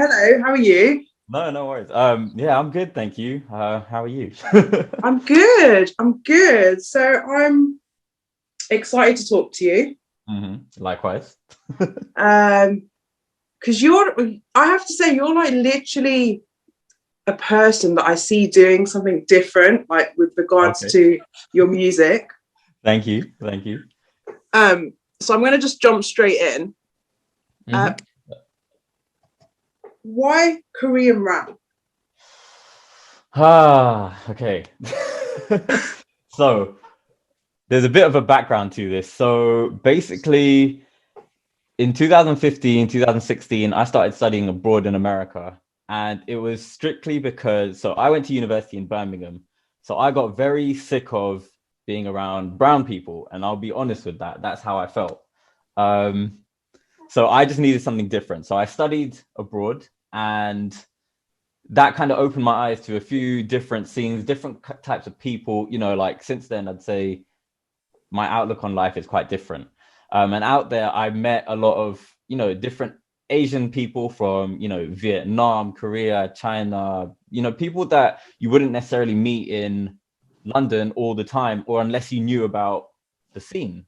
Hello, how are you? No worries. Yeah, I'm good, thank you. How are you? I'm good. I'm good. So I'm excited to talk to you. Likewise. Um, because I have to say, you're like literally a person that I see doing something different, like with regards Okay. to your music. Thank you. Thank you. So I'm gonna just jump straight in. Uh, hmm why Korean rap? Okay. So there's a bit of a background to this. So basically, in 2015, 2016, I started studying abroad in America. And it was strictly because, so I went to university in Birmingham. So I got very sick of being around brown people. And I'll be honest with that. That's how I felt. Um, so I just needed something different. So I studied abroad, and that kind of opened my eyes to a few different scenes, different types of people. Like since then, I'd say my outlook on life is quite different. And out there, I met a lot of, different Asian people from, Vietnam, Korea, China, people that you wouldn't necessarily meet in London all the time, or unless you knew about the scene,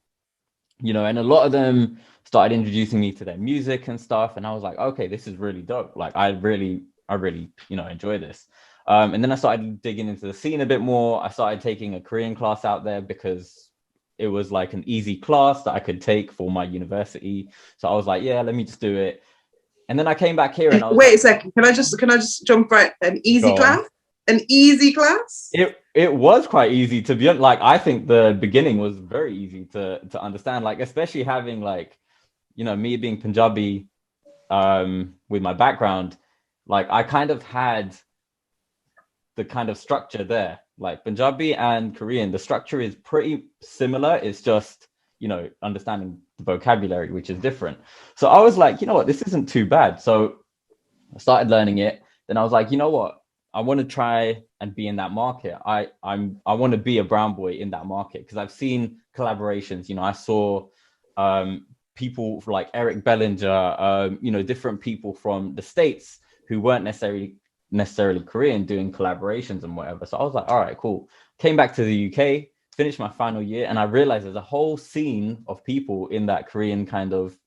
and a lot of them started introducing me to their music and stuff. And I was like, okay, this is really dope. Like, I really, enjoy this. And then I started digging into the scene a bit more. I started taking a Korean class out there because it was like an easy class that I could take for my university. So I was like, yeah, let me just do it. And then I came back here and I was Wait like, a second. Can I just jump right? An easy go on. class? An easy class? It was quite easy to be honest. Like, I think the beginning was very easy to understand, like especially having like, me being Punjabi, with my background, like I kind of had the kind of structure there. Like Punjabi and Korean, the structure is pretty similar. It's just, understanding the vocabulary, which is different. So I was like, you know what, this isn't too bad. So I started learning it. Then I was like, you know what, I want to try and be in that market. I want to be a brown boy in that market because I've seen collaborations. I saw um, people like Eric Bellinger, different people from the States who weren't necessarily Korean doing collaborations and whatever. So I was like, all right, cool. Came back to the UK, finished my final year, and I realized there's a whole scene of people in that Korean kind of,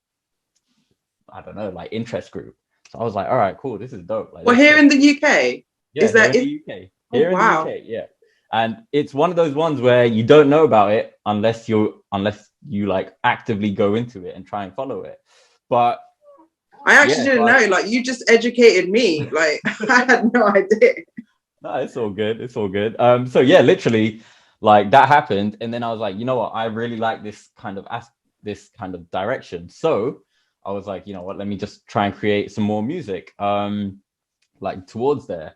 I don't know, like interest group. So I was like, all right, cool, this is dope. Like, Well, let's here check. in the UK, Yeah, is here that in it? the UK. Oh Here in the wow. UK, yeah. And it's one of those ones where you don't know about it unless you like actively go into it and try and follow it. But I actually yeah, so didn't know. Like you just educated me. Like I had no idea. no, it's all good. It's all good. So yeah, literally, like that happened, and then I was like, you know what, I really like this kind of direction. So I was like, you know what, let me just try and create some more music, like towards there.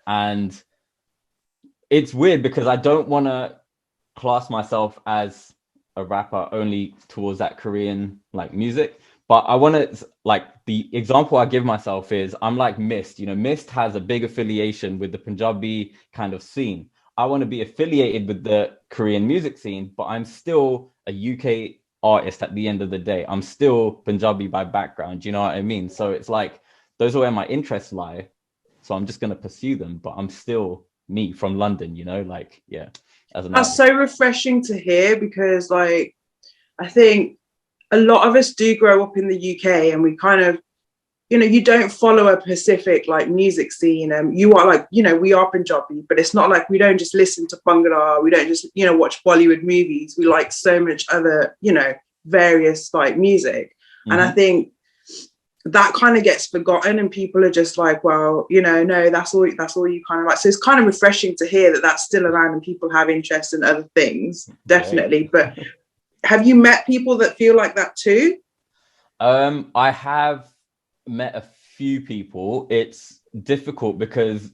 And it's weird because I don't want to class myself as a rapper only towards that Korean like music. But I want to, like, the example I give myself is I'm like Mist. Mist has a big affiliation with the Punjabi kind of scene. I want to be affiliated with the Korean music scene, but I'm still a UK artist at the end of the day. I'm still Punjabi by background. You know what I mean? So it's like those are where my interests lie. So I'm just going to pursue them, but I'm still me from London, like, yeah, as an That's artist. so refreshing to hear because, like, I think a lot of us do grow up in the UK and we kind of, you don't follow a specific like music scene. You are like, we are Punjabi, but it's not like we don't just listen to Bhangra. We don't just, watch Bollywood movies. We like so much other, various like music. And I hmm think that kind of gets forgotten and people are just like, well, no, that's all you kind of like. So it's kind of refreshing to hear that that's still around and people have interest in other things, Yeah, yeah. definitely. But have you met people that feel like that too? I have met a few people. It's difficult because,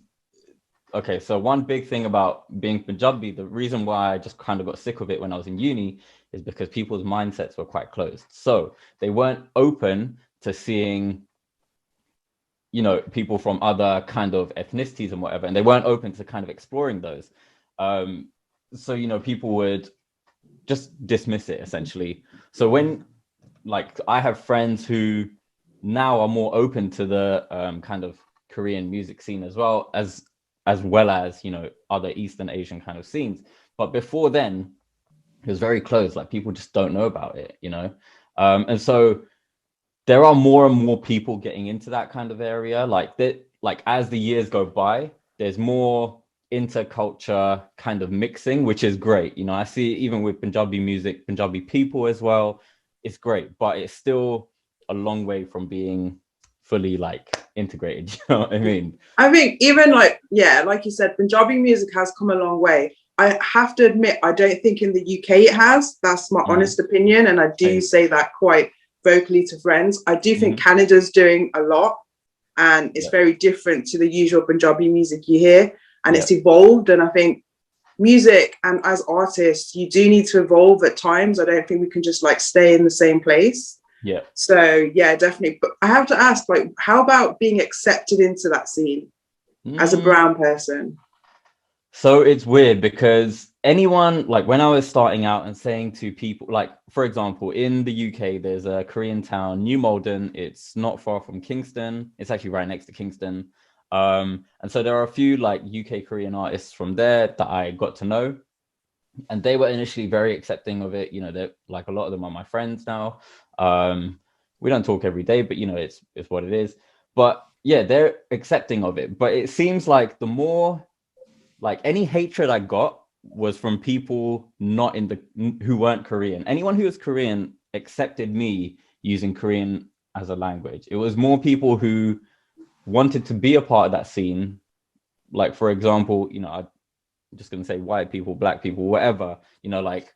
okay, so one big thing about being Punjabi, the reason why I just kind of got sick of it when I was in uni is because people's mindsets were quite closed. So they weren't open to seeing, people from other kind of ethnicities and whatever, and they weren't open to kind of exploring those. Um, so, people would just dismiss it essentially. So when, like, I have friends who now are more open to the kind of Korean music scene as well as, you know, other Eastern Asian kind of scenes. But before then, it was very closed. Like people just don't know about it, you know. And so there are more and more people getting into that kind of area. Like that, like as the years go by, there's more interculture kind of mixing, which is great. You know, I see it even with Punjabi music, Punjabi people as well. It's great, but it's still a long way from being fully like integrated. You know what I mean? I think even like, yeah, like you said, Punjabi music has come a long way. I have to admit, I don't think in the UK it has. That's my honest opinion. And I do say that quite vocally to friends. I do think Canada's doing a lot, and it's very different to the usual Punjabi music you hear, and it's evolved. And I think music and as artists, you do need to evolve at times. I don't think we can just like stay in the same place. Yeah. So yeah, definitely. But I have to ask, like, how about being accepted into that scene as a brown person? So it's weird because anyone, like when I was starting out and saying to people, like, for example, in the UK, there's a Korean town, New Malden. It's not far from Kingston. It's actually right next to Kingston. And so there are a few like UK Korean artists from there that I got to know. And they were initially very accepting of it. You know, they're like a lot of them are my friends now. We don't talk every day, but you know, it's what it is. But yeah, they're accepting of it. But it seems like the more like any hatred I got was from people not in the who weren't Korean. Anyone who was Korean accepted me using Korean as a language. It was more people who wanted to be a part of that scene. Like, for example, you know, I'm just going to say white people, black people, whatever, you know, like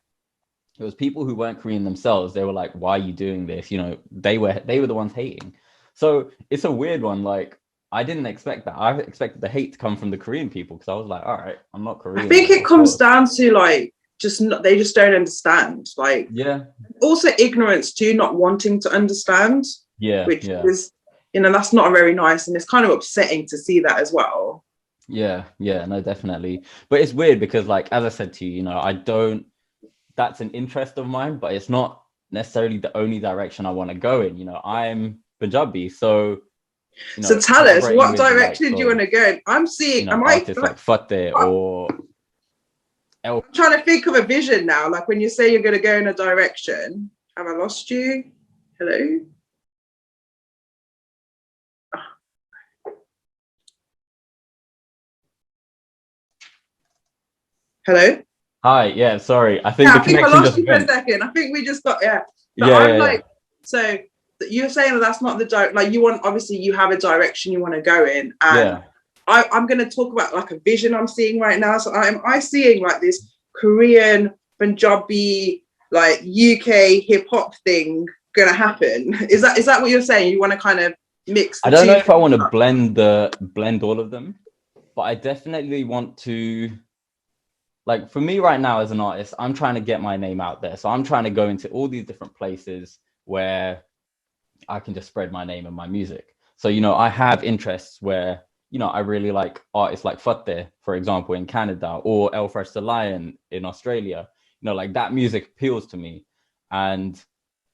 it was people who weren't Korean themselves. They were like, why are you doing this? You know, they were the ones hating. So it's a weird one. Like, I didn't expect that. I expected the hate to come from the Korean people because I was like, all right, I'm not Korean. I think it comes down to like they just don't understand. Like, yeah, also ignorance too, not wanting to understand. Yeah, which is, you know, that's not very nice, and it's kind of upsetting to see that as well. Yeah, no, definitely. But it's weird because, like, as I said to you, you know, that's an interest of mine, but it's not necessarily the only direction I want to go in. You know, I'm Punjabi, so. You know, so tell us, what direction do you want to go in? I'm seeing, you know, artists like Fateh or I'm trying to think of a vision now. Like when you say you're going to go in a direction, have I lost you? Hello? Hello? Hi, yeah, sorry. I think the connection I lost just you for a went. second. I think we just got, So so you're saying that that's not the like you want, obviously you have a direction you want to go in, and I'm going to talk about like a vision I'm seeing right now. So I'm seeing like this Korean, Punjabi, like UK hip hop thing going to happen. Is that what you're saying? You want to kind of mix? I don't know if I want to blend all of them, but I definitely want to. Like for me right now as an artist, I'm trying to get my name out there. So I'm trying to go into all these different places where I can just spread my name and my music. So, you know, I have interests where, you know, I really like artists like Fateh, for example, in Canada, or El Fresh the Lion in Australia. You know, like that music appeals to me. And,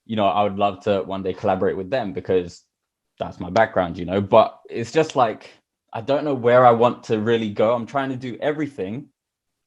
you know, I would love to one day collaborate with them because that's my background, you know, but it's just like, I don't know where I want to really go. I'm trying to do everything.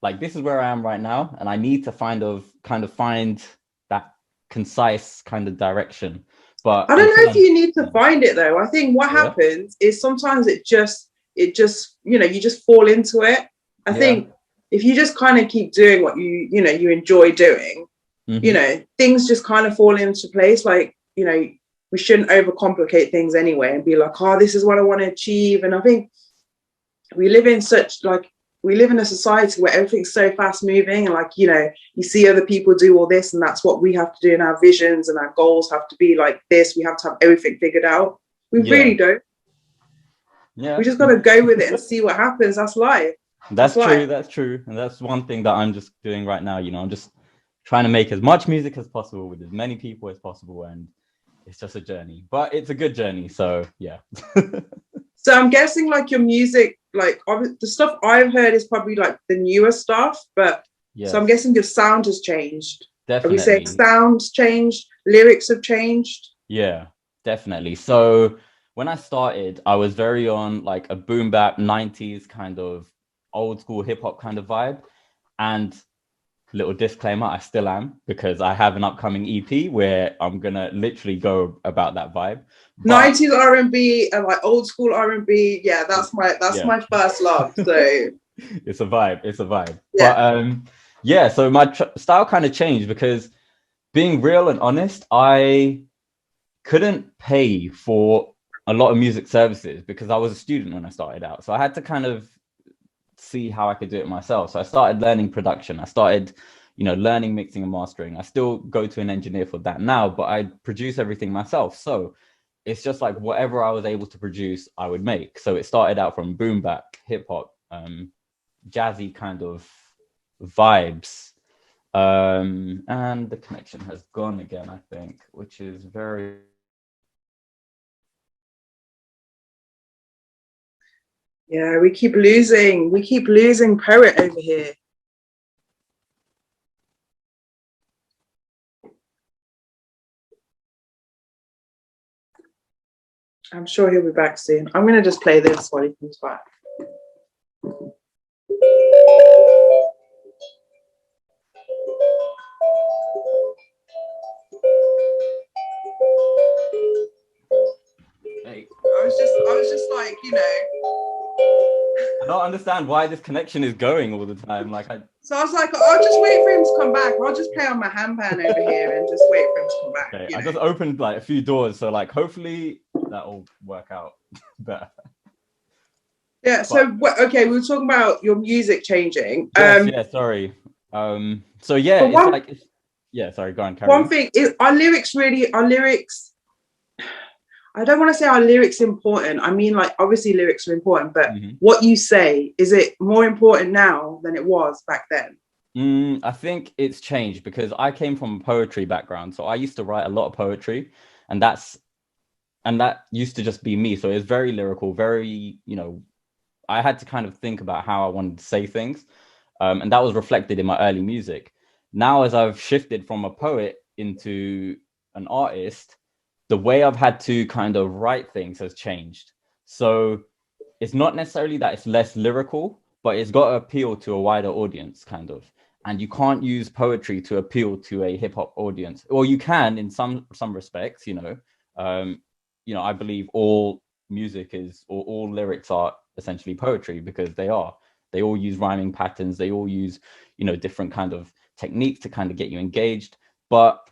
Like this is where I am right now. And I need to kind of find that concise kind of direction. But I don't know if you need to find it though. I think what happens is sometimes it just, you know, you just fall into it. I think if you just kind of keep doing what you know, you enjoy doing, you know, things just kind of fall into place. Like, you know, we shouldn't overcomplicate things anyway and be like, oh, this is what I want to achieve. And I think we live in a society where everything's so fast moving, and like, you know, you see other people do all this, and that's what we have to do, and our visions and our goals have to be like this. We have to have everything figured out. We really don't. Yeah, we just got to go with it and see what happens. That's life. That's true. And that's one thing that I'm just doing right now. You know, I'm just trying to make as much music as possible with as many people as possible, and it's just a journey, but it's a good journey. So yeah. So I'm guessing like your music, like the stuff I've heard is probably like the newer stuff, but so I'm guessing your sound has changed. Definitely. Are we saying sound's changed, lyrics have changed? Yeah, definitely. So when I started, I was very on like a boom bap 90s kind of old school hip hop kind of vibe. And little disclaimer, I still am, because I have an upcoming EP where I'm gonna literally go about that vibe. But 90s R&B and like old school R&B. Yeah, that's yeah, my first love. So it's a vibe. It's a vibe. yeah. But yeah, so my style kind of changed because, being real and honest, I couldn't pay for a lot of music services because I was a student when I started out. So I had to kind of see how I could do it myself. So I started learning production. I started, learning mixing and mastering. I still go to an engineer for that now, but I produce everything myself. So it's just like whatever I was able to produce, I would make. So it started out from boom bap, hip hop, jazzy kind of vibes. And the connection has gone again, I think, which is very... Yeah, we keep losing. We keep losing Poet over here. I'm sure he'll be back soon. I'm going to just play this while he comes back. Hey, I was just like, I don't understand why this connection is going all the time. So I was like, I'll just wait for him to come back. I'll just play on my handpan over here and just wait for him to come back. Okay, I just opened like a few doors, so like hopefully that'll work out better. Yeah. So okay, we were talking about your music changing. Yes, sorry. So yeah, yeah. Sorry, go on. Carry on. One thing is, our lyrics. I don't want to say our lyrics important. I mean, like, obviously lyrics are important, but what you say, is it more important now than it was back then? I think it's changed because I came from a poetry background. So I used to write a lot of poetry, and that used to just be me. So it's very lyrical, very, I had to kind of think about how I wanted to say things. And that was reflected in my early music. Now, as I've shifted from a poet into an artist, the way I've had to kind of write things has changed. So it's not necessarily that it's less lyrical, but it's got to appeal to a wider audience, kind of. And you can't use poetry to appeal to a hip hop audience, or you can in some respects. I believe all music is, or all lyrics are essentially poetry, because they all use rhyming patterns. They all use, different kind of techniques to kind of get you engaged. But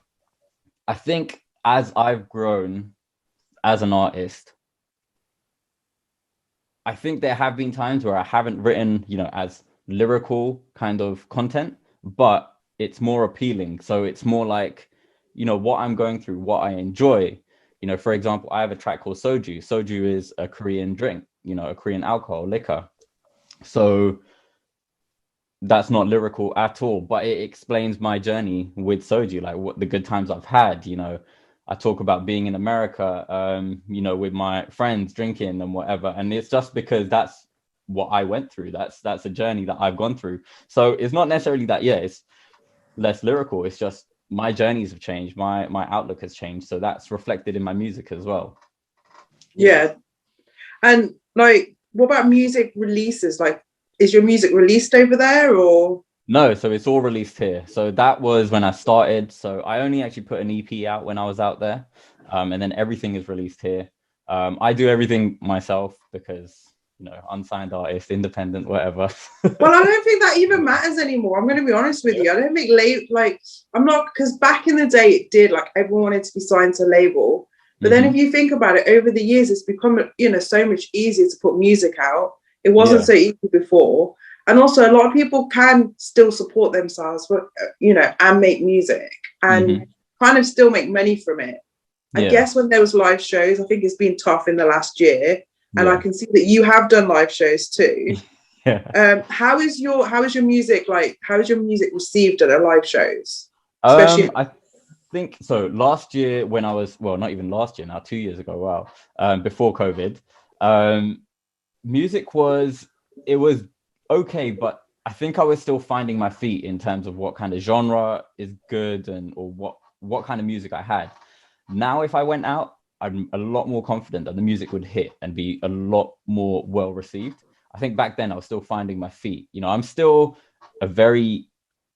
I think as I've grown as an artist, I think there have been times where I haven't written, as lyrical kind of content, but it's more appealing. So it's more like, what I'm going through, what I enjoy. For example, I have a track called Soju. Soju is a Korean drink, a Korean alcohol, liquor. So that's not lyrical at all, but it explains my journey with Soju, like what the good times I've had. I talk about being in America, with my friends drinking and whatever. And it's just because that's what I went through. That's a journey that I've gone through. So it's not necessarily that, it's less lyrical. It's just my journeys have changed. My outlook has changed. So that's reflected in my music as well. Yeah. And like, what about music releases? Like, is your music released over there or? No, so it's all released here. So that was when I started. So I only actually put an EP out when I was out there. And then everything is released here. I do everything myself because, unsigned artist, independent, whatever. Well, I don't think that even matters anymore. I'm going to be honest with you. I don't think I'm not, because back in the day it did, like everyone wanted to be signed to a label. But then if you think about it, over the years, it's become, so much easier to put music out. It wasn't so easy before. And also a lot of people can still support themselves, and make music and kind of still make money from it. I guess when there was live shows, I think it's been tough in the last year. And I can see that you have done live shows too. How is your music, like, how is your music received at the live shows? Especially I think so. Last year when I was, well, not even last year now, 2 years ago, wow, before COVID, music was okay, but I think I was still finding my feet in terms of what kind of genre is good or what kind of music I had. Now, if I went out, I'm a lot more confident that the music would hit and be a lot more well received. I think back then I was still finding my feet. You know, I'm still a very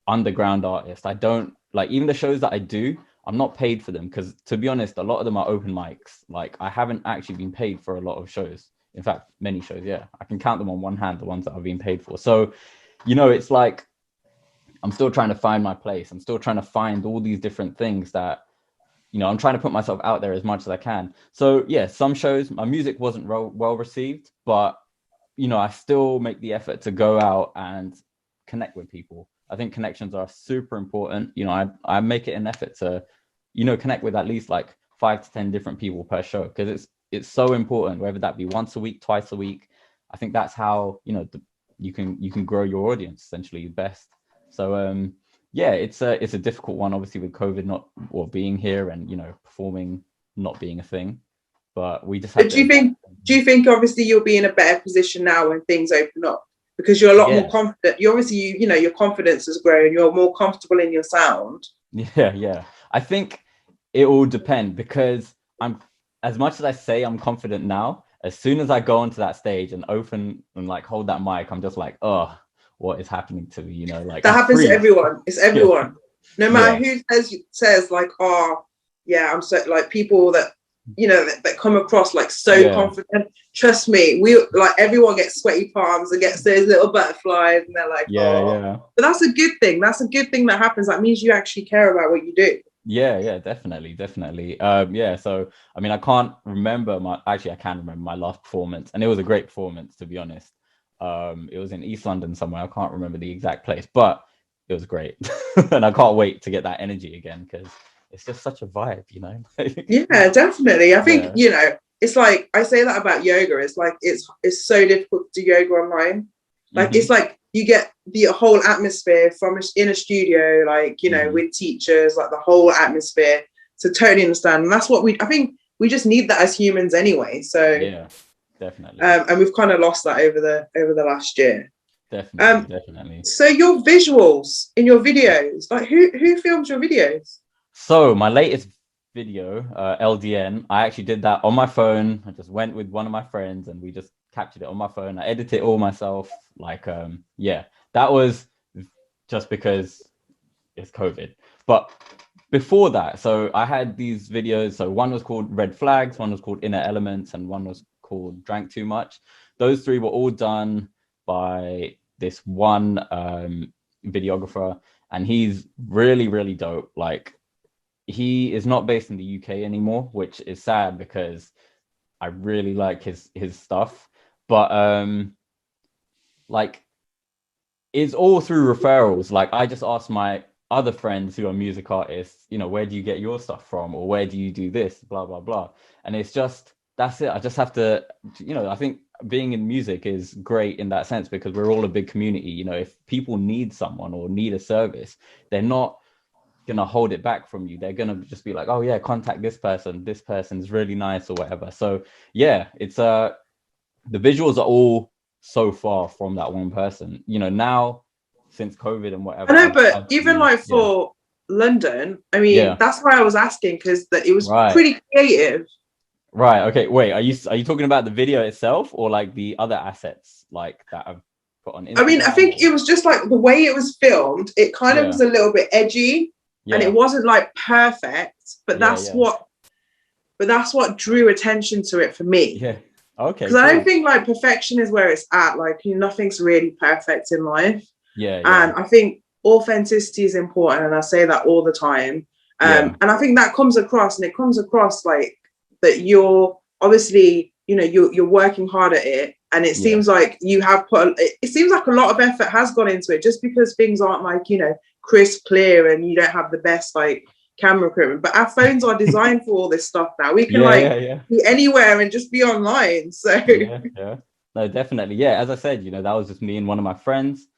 underground artist. I don't like, even the shows that I do, I'm not paid for them because, to be honest, a lot of them are open mics. Like, I haven't actually been paid for a lot of shows. In fact, many shows, yeah. I can count them on one hand, the ones that I've been paid for. So, you know, it's like I'm still trying to find my place. I'm still trying to find all these different things that, you know, I'm trying to put myself out there as much as I can. So yeah, some shows, my music wasn't well received, but, you know, I still make the effort to go out and connect with people. I think connections are super important. You know, I make it an effort to, you know, connect with at least like 5 to 10 different people per show, because it's so important, whether that be once a week, twice a week. I think that's how, you know, you can grow your audience essentially best. So yeah, it's a difficult one, obviously, with COVID not or being here and, you know, performing not being a thing. But we just have But to adapt. do you think obviously you'll be in a better position now when things open up because you're a lot more Yeah. confident? You obviously you know your confidence has grown. You're more comfortable in your sound. Yeah. I think it will depend, because I'm, as much as I say I'm confident now, as soon as I go onto that stage and open and like hold that mic, I'm just like, oh, what is happening to me? You know, like That I happens to freeze. everyone. It's Yeah, everyone. No matter yeah, who says like, oh yeah, I'm so like people that you know that come across like so yeah, confident. Trust me, we like everyone gets sweaty palms and gets those little butterflies, and they're like, oh. yeah. But that's a good thing. That's a good thing that happens. That means you actually care about what you do. Yeah, definitely. Yeah, so I mean, I can't remember I can remember my last performance, and it was a great performance, to be honest. It was in East London somewhere. I can't remember the exact place, but it was great. And I can't wait to get that energy again, because it's just such a vibe, you know. Yeah, definitely. I think Yeah. you know it's like I say that about yoga. It's like it's so difficult to do yoga online. Like it's Hmm. like you get the whole atmosphere from in a studio, like you know, Hmm. with teachers, like the whole atmosphere to totally understand. And that's what I think we just need that as humans anyway. So Yeah, definitely. and we've kind of lost that over the last year. Definitely, Um, definitely. so your visuals in your videos, like who films your videos? So my latest video, LDN, I actually did that on my phone. I just went with one of my friends and we just captured it on my phone. I edited it all myself. Like, yeah, that was just because it's COVID. But before that, so I had these videos. So one was called Red Flags, one was called Inner Elements, and one was called Drank Too Much. Those three were all done by this one videographer, and he's really, really dope. Like, he is not based in the UK anymore, which is sad because I really like his stuff. But like, it's all through referrals. Like, I just asked my other friends who are music artists, you know, where do you get your stuff from, or where do you do this, blah blah blah. And it's just, that's it. I just have to, you know, I think being in music is great in that sense because we're all a big community. You know, if people need someone or need a service, they're not gonna hold it back from you. They're gonna just be like, oh yeah, contact this person, this person's really nice or whatever. So yeah, it's the visuals are all so far from that one person. You know, now since COVID and I whatever, know, but I've even seen, like yeah, for London, I mean, yeah, that's why I was asking because that it was right, pretty creative. right, okay. Wait, are you talking about the video itself or like the other assets like that I've put on I mean, I Instagram? think Or, it was just like the way it was filmed, it kind of yeah, was a little bit edgy and it yeah, wasn't like perfect, yeah, but that's what drew attention to it for me. yeah. Okay, Because I don't cool. think like perfection is where it's at. Like, you know, nothing's really perfect in life. Yeah, And I think authenticity is important. And I say that all the time. yeah, And I think that comes across, and it comes across like that you're obviously, you know, you're working hard at it. And it yeah, seems like you have it seems like a lot of effort has gone into it just because things aren't like, you know, crisp, clear, and you don't have the best like camera equipment. But our phones are designed for all this stuff now. We can like yeah. be anywhere and just be online. So Yeah. No, definitely. Yeah, as I said, you know, that was just me and one of my friends.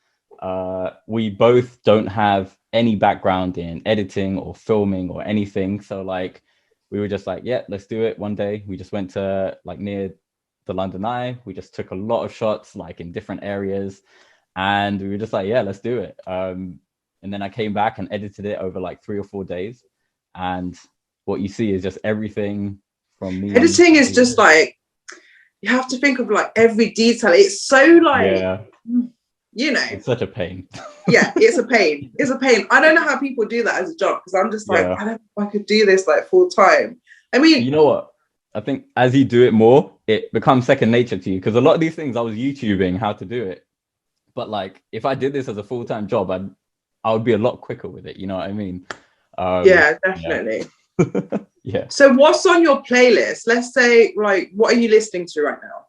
We both don't have any background in editing or filming or anything. So like we were just like, yeah, let's do it one day. We just went to like near the London Eye. We just took a lot of shots like in different areas. And we were just like, yeah, let's do it. And then I came back and edited it over like 3 or 4 days. And what you see is just everything from me. Editing is just like, you have to think of like every detail. It's so like, yeah, you know, it's such a pain. yeah, it's a pain. It's a pain. I don't know how people do that as a job, because I'm just like, Yeah. I don't know if I could do this like full time. I mean, You know what? I think as you do it more, it becomes second nature to you, because a lot of these things I was YouTubing how to do it. But like if I did this as a full-time job, I would be a lot quicker with it. You know what I mean? yeah, definitely. Yeah. Yeah. So what's on your playlist? Let's say, like, what are you listening to right now?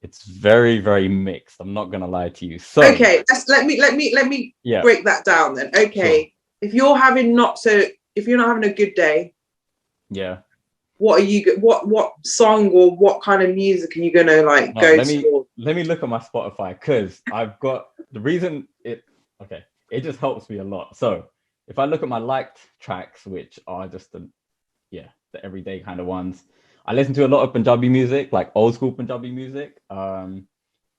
It's very, very mixed. I'm not gonna lie to you. So Okay, let me yeah, break that down then. Okay. sure. If you're not having a good day, Yeah. what song or what kind of music are you gonna like No, go let to? me look at my Spotify, because I've got the reason it okay, it just helps me a lot. So if I look at my liked tracks, which are just the everyday kind of ones, I listen to a lot of Punjabi music, like old school Punjabi music.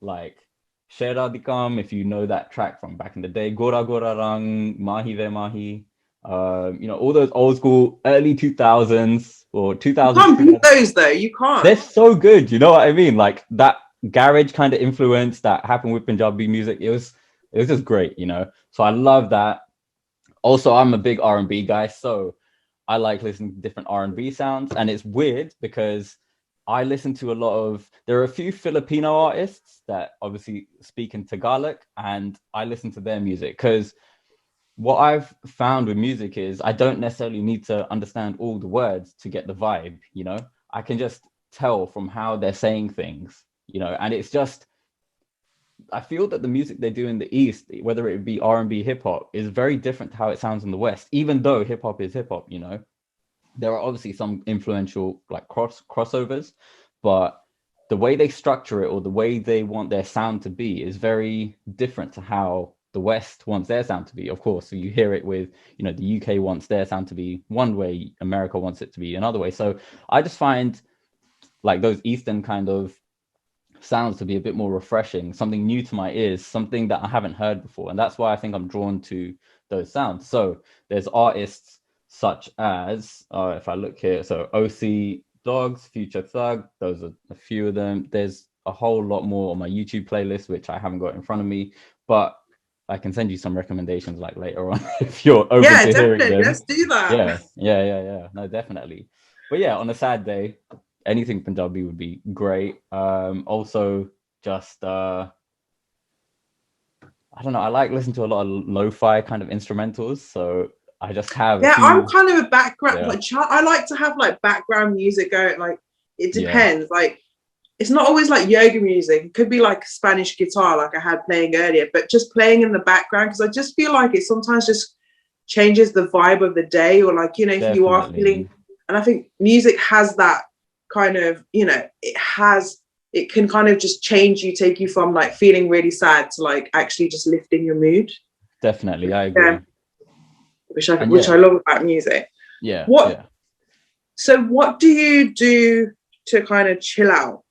Like Shera Dikam, if you know that track from back in the day, Gora Gora Rang, Mahi Ve Mahi, all those old school early 2000s or You 2000s. can't beat those though. You They're can't. so good. You know what I mean? Like that garage kind of influence that happened with Punjabi music. It was just great, you know. So I love that. Also, I'm a big R&B guy, so I like listening to different R&B sounds. And it's weird because I listen to a lot of, there are a few Filipino artists that obviously speak in Tagalog, and I listen to their music because what I've found with music is I don't necessarily need to understand all the words to get the vibe, you know. I can just tell from how they're saying things, you know, and it's just, I feel that the music they do in the East, whether it be R&B, hip hop, is very different to how it sounds in the West, even though hip hop is hip hop, you know. There are obviously some influential like crossovers, but the way they structure it or the way they want their sound to be is very different to how the West wants their sound to be. Of course, so you hear it with, you know, the UK wants their sound to be one way, America wants it to be another way. So I just find like those Eastern kind of sounds to be a bit more refreshing, something new to my ears, something that I haven't heard before. And that's why I think I'm drawn to those sounds. So there's artists such as, if I look here, so OC Dogs, Future Thug, those are a few of them. There's a whole lot more on my YouTube playlist, which I haven't got in front of me, but I can send you some recommendations like later on if you're open Yeah, to hearing definitely. them. Let's do that. Yeah. No, definitely. But yeah, on a sad day, anything Punjabi would be great. Also, just I don't know. I like listening to a lot of lo-fi kind of instrumentals, so I just have a Yeah, I'm few. kind of a background. Yeah, Like, I like to have like background music going. Like, it yeah, depends. Like, it's not always like yoga music. It could be like Spanish guitar, like I had playing earlier, but just playing in the background, because I just feel like it sometimes just changes the vibe of the day, or like, you know, if you are feeling. definitely, And I think music has that kind of, you know, it can kind of just change you, take you from like feeling really sad to like actually just lifting your mood. definitely. I Yeah, agree. And which I yeah, love about music. yeah, What yeah. So what do you do to kind of chill out?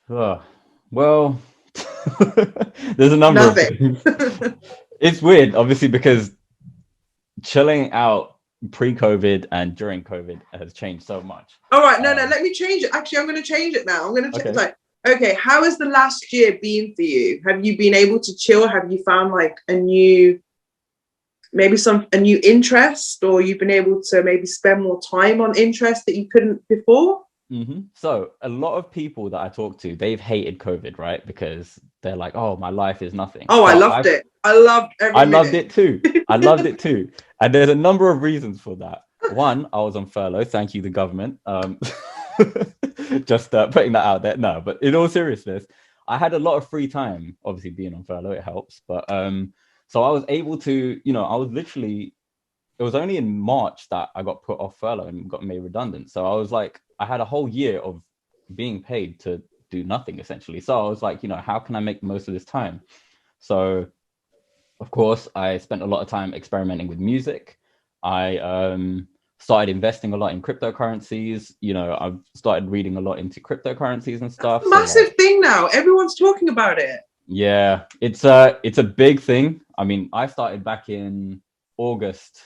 Oh, well, there's a number of Nothing. things. It's weird, obviously, because chilling out pre-COVID and during COVID has changed so much. All right, no, let me change it. Actually, I'm going to change it now. I'm going to change Okay. like, okay, how has the last year been for you? Have you been able to chill? Have you found like a new interest, or you've been able to maybe spend more time on interests that you couldn't before? So a lot of people that I talk to, they've hated COVID, right? Because they're like, "Oh, my life is nothing." Oh, I But loved it. I loved every I loved minute. it too. I loved it too. And there's a number of reasons for that. One, I was on furlough. Thank you, the government. Just putting that out there. No, but in all seriousness, I had a lot of free time. Obviously, being on furlough, it helps. But so I was able to, I was literally, it was only in March that I got put off furlough and got made redundant. So I was like, I had a whole year of being paid to do nothing essentially. So I was like, how can I make the most of this time? So of course, I spent a lot of time experimenting with music. I started investing a lot in cryptocurrencies. I've started reading a lot into cryptocurrencies and stuff. So Massive thing now. Everyone's talking about it. yeah, it's a big thing. I mean, I started back in August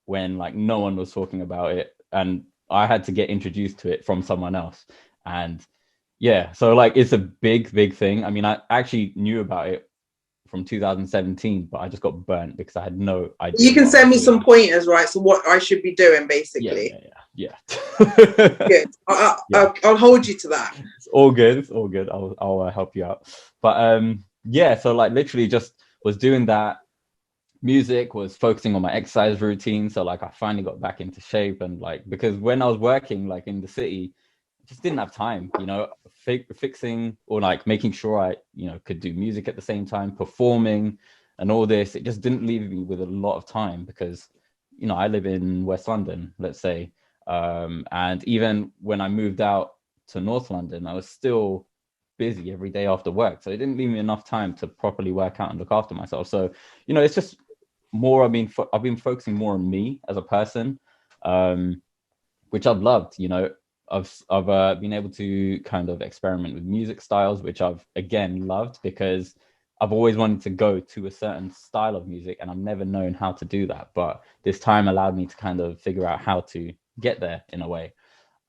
when like no one was talking about it, and I had to get introduced to it from someone else. And yeah, so like it's a big thing. I mean, I actually knew about it from 2017, but I just got burnt because I had no idea. You can what I send me was doing. some pointers, right? So what I should be doing, Yeah, basically. yeah. Good. Yeah. I'll hold you to that. It's all good. It's all good. I'll help you out. But yeah, so like literally just was doing that. Music, was focusing on my exercise routine. So like I finally got back into shape, and like because when I was working like in the city, I just didn't have time, you know, fixing or like making sure I, you know, could do music at the same time, performing and all this. It just didn't leave me with a lot of time because, you know, I live in West London, let's say. And even when I moved out to North London, I was still busy every day after work. So it didn't leave me enough time to properly work out and look after myself. So, you know, it's just more, I've been focusing more on me as a person, which I've loved. You know, I've been able to kind of experiment with music styles, which I've again loved because I've always wanted to go to a certain style of music and I've never known how to do that. But this time allowed me to kind of figure out how to get there in a way.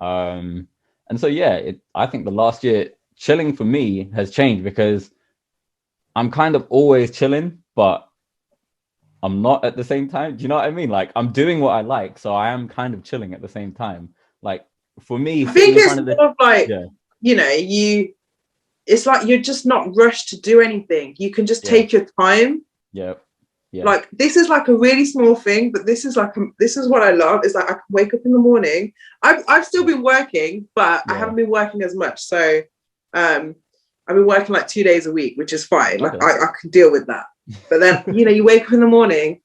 And so yeah, I think the last year chilling for me has changed because I'm kind of always chilling, but I'm not at the same time. Do you know what I mean? Like I'm doing what I like, so I am kind of chilling at the same time. Like for me, I think in it's front of more of like, yeah, you know, it's like you're just not rushed to do anything. You can just yeah, take your time. yeah, yeah, Like this is like a really small thing, but this is like this is what I love. Is like I can wake up in the morning. I've still been working, but I yeah. haven't been working as much. So I've been working like 2 days a week, which is fine. Like Okay. I can deal with that. But then, you know, you wake up in the morning,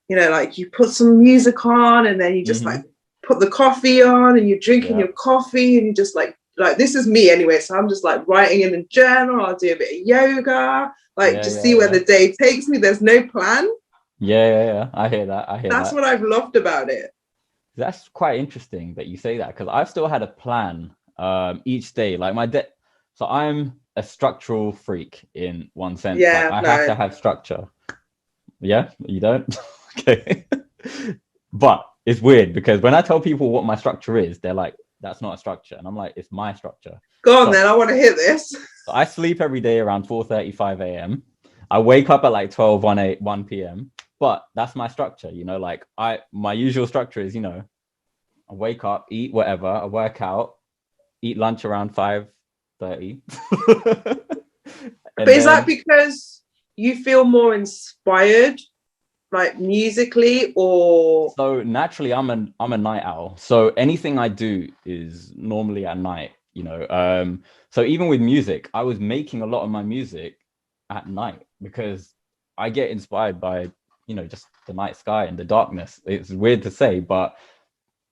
you know, like you put some music on and then you just like put the coffee on and you're drinking your coffee and you just like this is me anyway. So I'm just like writing in a journal. I'll do a bit of yoga, like just see where the day takes me. There's no plan. Yeah. I hear that. That's what I've loved about it. That's quite interesting that you say that because I've still had a plan each day. Like so I'm a structural freak in one sense. Yeah, like I have to have structure. Yeah, you don't? Okay. But it's weird because when I tell people what my structure is, they're like, that's not a structure. And I'm like, it's my structure. Go on then, I want to hear this. So I sleep every day around 4:35 a.m. I wake up at like 1 p.m. But that's my structure, you know, like my usual structure is, you know, I wake up, eat whatever, I work out, eat lunch around 5:30. But is that because you feel more inspired, like musically, or? So naturally, I'm a night owl. So anything I do is normally at night. You know, so even with music, I was making a lot of my music at night because I get inspired by, you know, just the night sky and the darkness. It's weird to say, but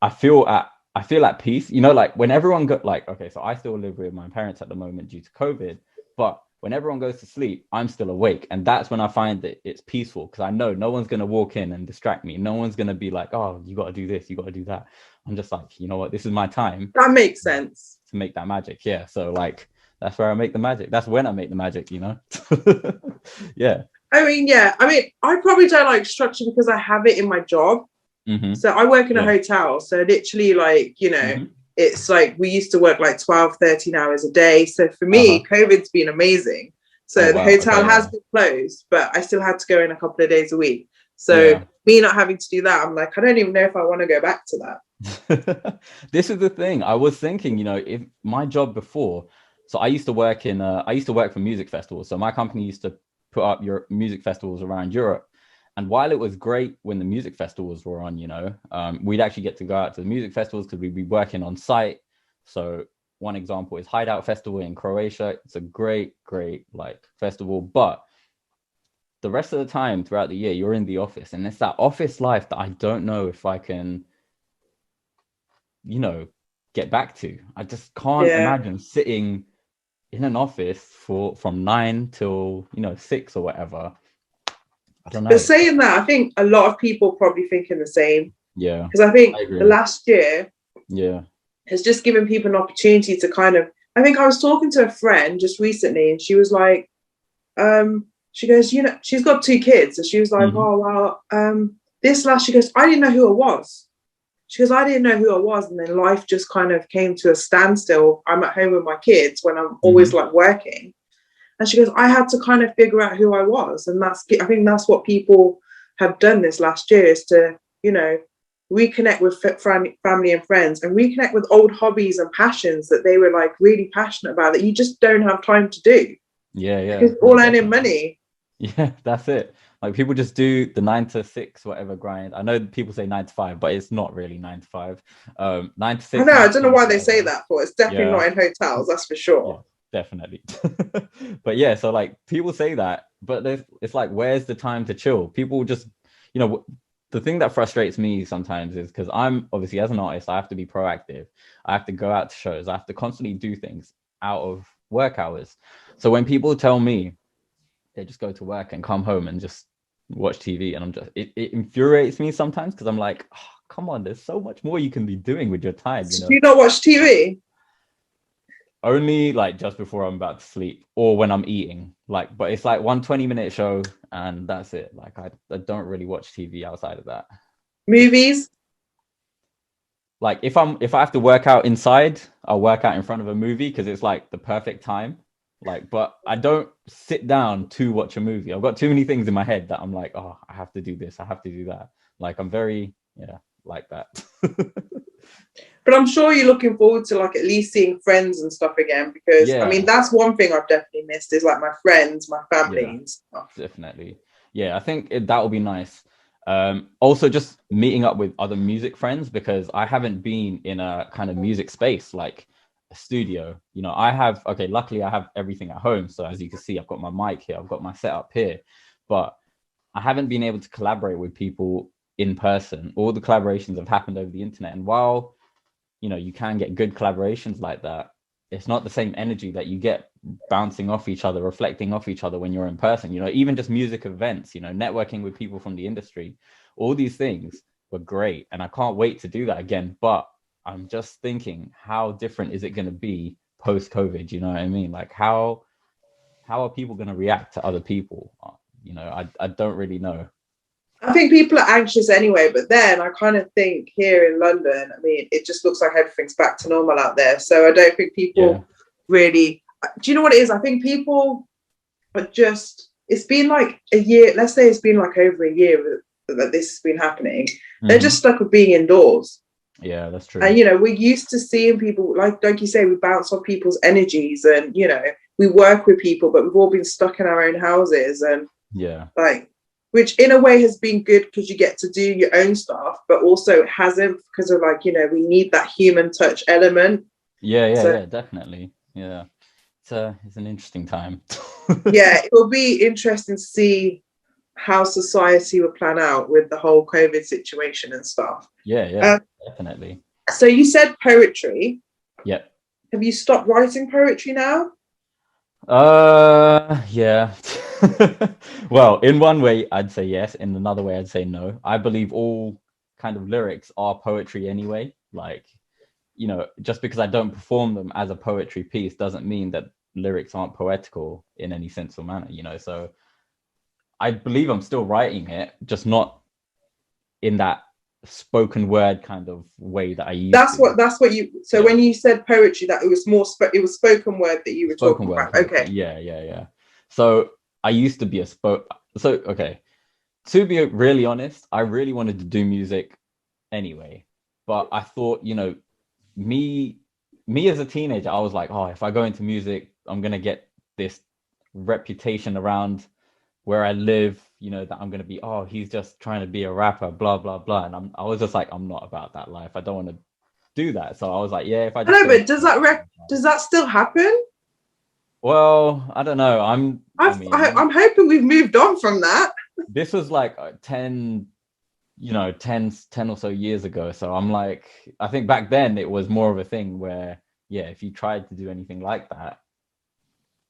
I feel at peace. You know, like when everyone got like, okay, so I still live with my parents at the moment due to COVID, but when everyone goes to sleep, I'm still awake. And that's when I find that it's peaceful because I know no one's going to walk in and distract me. No one's going to be like, oh, you got to do this, you got to do that. I'm just like, you know what? This is my time. That makes sense. To make that magic. Yeah. So like, that's where I make the magic. That's when I make the magic, you know? Yeah. I mean, I probably don't like structure because I have it in my job. Mm-hmm. So I work in a hotel. So literally like, you know, it's like we used to work like 12, 13 hours a day. So for me, COVID's been amazing. So the hotel has been closed, but I still had to go in a couple of days a week. So me not having to do that, I'm like, I don't even know if I want to go back to that. This is the thing. I was thinking, you know, if my job before, so I used to work for music festivals. So my company used to put up your music festivals around Europe. And while it was great when the music festivals were on, you know, we'd actually get to go out to the music festivals because we'd be working on site. So one example is Hideout Festival in Croatia. It's a great like festival. But the rest of the time throughout the year, you're in the office. And it's that office life that I don't know if I can, you know, get back to. I just can't imagine sitting in an office from 9 till, you know, 6 or whatever. I don't know. But saying that, I think a lot of people probably thinking the same. Yeah. Because I think the last year has just given people an opportunity to kind of, I think I was talking to a friend just recently and she was like, she goes, you know, she's got 2 kids. And she was like, oh, well, this last, she goes, I didn't know who it was. She goes, I didn't know who I was. And then life just kind of came to a standstill. I'm at home with my kids when I'm always like working. And she goes, I had to kind of figure out who I was. And I think that's what people have done this last year, is to, you know, reconnect with family and friends, and reconnect with old hobbies and passions that they were like really passionate about that you just don't have time to do. Yeah. Because all earning money. Yeah, that's it. Like people just do the 9 to 6 whatever grind. I know people say 9 to 5, but it's not really 9 to 5. 9 to 6. I know. I don't know why they say that for. It's definitely not in hotels. That's for sure. Yeah, definitely. But yeah, so like people say that, but it's like, where's the time to chill? People just, you know, the thing that frustrates me sometimes is because I'm obviously, as an artist, I have to be proactive. I have to go out to shows. I have to constantly do things out of work hours. So when people tell me they just go to work and come home and just watch TV, and it infuriates me sometimes, because I'm like, oh, come on, there's so much more you can be doing with your time. You know? Do you not watch TV? Only like just before I'm about to sleep, or when I'm eating. Like, but it's like 1 20-minute show, and that's it. Like I don't really watch TV outside of that. Movies? Like if I have to work out inside, I'll work out in front of a movie because it's like the perfect time. Like, but I don't sit down to watch a movie. I've got too many things in my head that I'm like, oh, I have to do this, I have to do that. Like I'm very like that. But I'm sure you're looking forward to like at least seeing friends and stuff again, because I mean that's one thing I've definitely missed, is like my friends, my family and stuff. Definitely. Yeah, I think that will be nice. Also just meeting up with other music friends, because I haven't been in a kind of music space like a studio. You know, luckily I have everything at home. So as you can see, I've got my mic here, I've got my setup here, but I haven't been able to collaborate with people in person. All the collaborations have happened over the internet. And while you know you can get good collaborations like that, it's not the same energy that you get bouncing off each other, reflecting off each other when you're in person. You know, even just music events, you know, networking with people from the industry, all these things were great, and I can't wait to do that again. But I'm just thinking, how different is it going to be post COVID? You know what I mean? Like how are people going to react to other people? You know, I don't really know. I think people are anxious anyway, but then I kind of think here in London, I mean, it just looks like everything's back to normal out there. So I don't think people really, do you know what it is? I think people are just, it's been like a year, let's say it's been like over a year that this has been happening. They're just stuck with being indoors. Yeah, that's true. And, you know, we're used to seeing people, like you say, we bounce off people's energies, and, you know, we work with people, but we've all been stuck in our own houses. And like, which in a way has been good because you get to do your own stuff, but also it hasn't, because of like, you know, we need that human touch element. Yeah, definitely. Yeah. It's an interesting time. Yeah, it will be interesting to see how society will plan out with the whole COVID situation and stuff. Yeah, definitely. So you said poetry. Yep. Have you stopped writing poetry now? Yeah. Well, in one way I'd say yes, in another way I'd say no. I believe all kind of lyrics are poetry anyway. Like, you know, just because I don't perform them as a poetry piece doesn't mean that lyrics aren't poetical in any sense or manner, you know. So I believe I'm still writing it, just not in that spoken word kind of way that I used that's what you, so when you said poetry, that it was more it was spoken word that you were talking about. Okay. Yeah. So I used to be to be really honest, I really wanted to do music anyway, but I thought, you know, me as a teenager, I was like, oh, if I go into music, I'm gonna get this reputation around where I live, you know, that I'm going to be, oh, he's just trying to be a rapper, blah, blah, blah. And I was just like, I'm not about that life. I don't want to do that. So I was like, yeah, if I just... No, but does that still happen? Well, I don't know. I'm hoping we've moved on from that. This was like 10 or so years ago. So I'm like, I think back then it was more of a thing where, yeah, if you tried to do anything like that,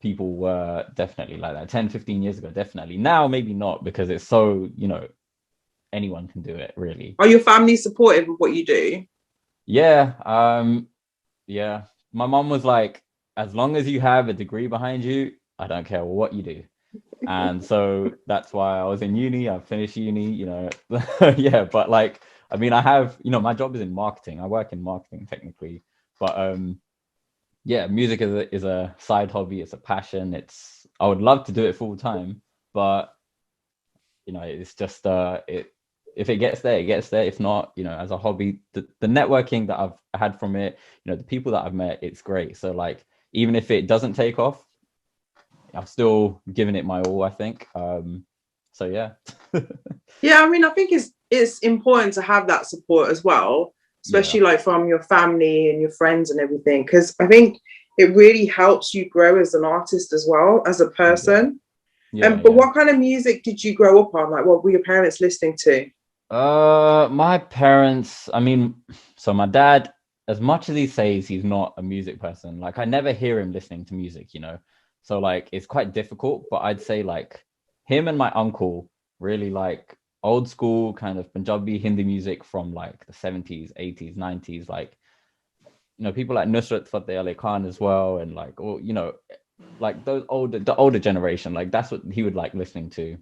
people were definitely like that 10-15 years ago. Definitely. Now maybe not, because it's so, you know, anyone can do it really. Are your family supportive of what you do? Yeah. My mom was like, as long as you have a degree behind you, I don't care what you do. And so that's why I was in uni. I finished uni, you know. Yeah, but like I mean, I have, my job is in marketing. I work in marketing technically, but yeah, music is a side hobby. It's a passion. I would love to do it full time, but it's just if it gets there, it gets there. If not, as a hobby, the networking that I've had from it, the people that I've met, it's great. So like, even if it doesn't take off, I've still given it my all, I think. So yeah. Yeah, I mean, I think it's important to have that support as well, especially like from your family and your friends and everything, because I think it really helps you grow as an artist as well, as a person. But what kind of music did you grow up on? Like, what were your parents listening to? My parents, I mean, so my dad, as much as he says he's not a music person, like I never hear him listening to music, so like it's quite difficult. But I'd say like him and my uncle really like old school kind of Punjabi Hindi music from like the 70s, 80s, 90s, like people like Nusrat Fateh Ali Khan as well, and like, or like the older generation, like that's what he would like listening to.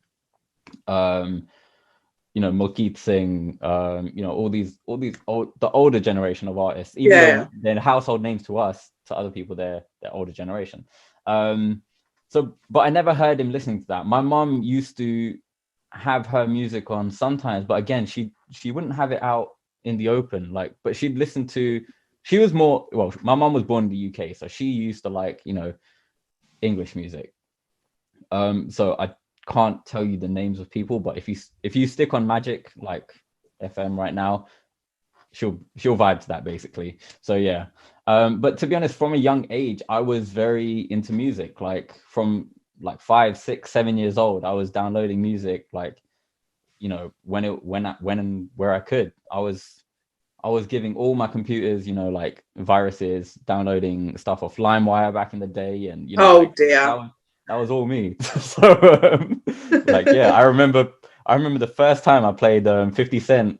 Malkeet Singh, all these the older generation of artists, even though they're household names to us, to other people they're older generation. So but I never heard him listening to that. My mom used to have her music on sometimes, but again, she wouldn't have it out in the open, like, but she'd listen to, she was more, well, my mom was born in the UK, so she used to like, English music. So I can't tell you the names of people, but if you stick on Magic like FM right now, she'll vibe to that basically. So yeah. But to be honest, from a young age, I was very into music. Like from like 5, 6, 7 years old, I was downloading music like, when and where I could. I was giving all my computers, like viruses, downloading stuff off LimeWire back in the day, and dear. That was all me. So like, yeah, I remember the first time I played 50 Cent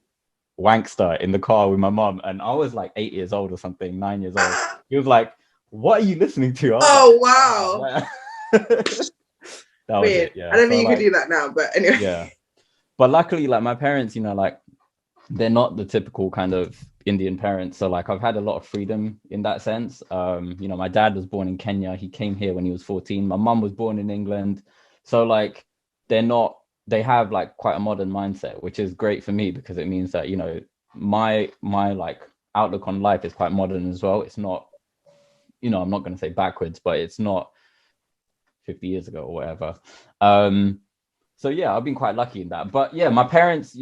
Wankster in the car with my mom, and I was like 8 years old or something, 9 years old. He was like, "What are you listening to?" Wow. That was weird. it. Yeah, I don't think you could do that now, but anyway. Yeah, but luckily, like my parents, like they're not the typical kind of Indian parents. So like I've had a lot of freedom in that sense. My dad was born in Kenya. He came here when he was 14. My mum was born in England. So like they have like quite a modern mindset, which is great for me because it means that, my like outlook on life is quite modern as well. It's not, I'm not going to say backwards, but it's not 50 years ago or whatever. So yeah, I've been quite lucky in that. But yeah, my parents,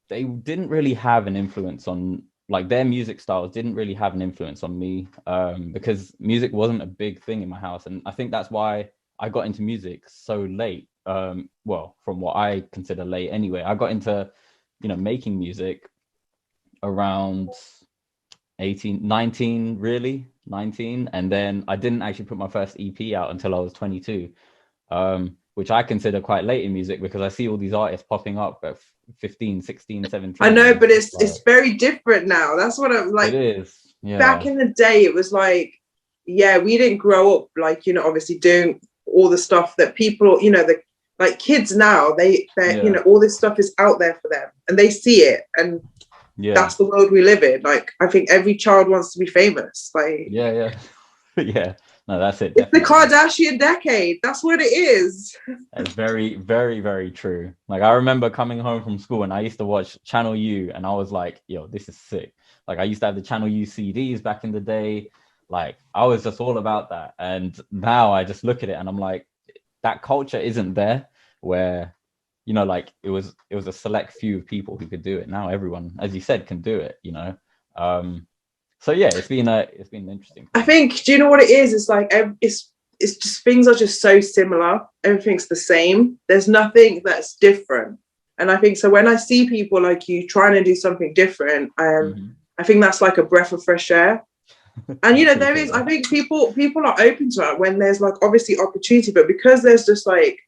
they didn't really have an influence on, like, their music styles didn't really have an influence on me, because music wasn't a big thing in my house. And I think that's why I got into music so late. Well, from what I consider late anyway. I got into, making music around 18, 19, really, 19. And then I didn't actually put my first EP out until I was 22. Which I consider quite late in music because I see all these artists popping up at 15, 16, 17. I know, but it's very different now. That's what I'm like. It is. Yeah. Back in the day, it was like, yeah, we didn't grow up like, obviously doing all the stuff that people, the like kids now, they're all this stuff is out there for them and they see it, and that's the world we live in. Like, I think every child wants to be famous. Like, yeah. No, that's it. Definitely. It's the Kardashian decade. That's what it is. That's very, very, very true. Like, I remember coming home from school and I used to watch Channel U and I was like, yo, this is sick. Like, I used to have the Channel U CDs back in the day. Like, I was just all about that. And now I just look at it and I'm like, that culture isn't there where, like it was a select few of people who could do it. Now everyone, as you said, can do it, So yeah, it's been interesting. I think, do you know what it is? It's like it's just, things are just so similar. Everything's the same. There's nothing that's different. And I think so when I see people like you trying to do something different, I think that's like a breath of fresh air. And there is, I think people are open to it when there's like obviously opportunity, but because there's just like,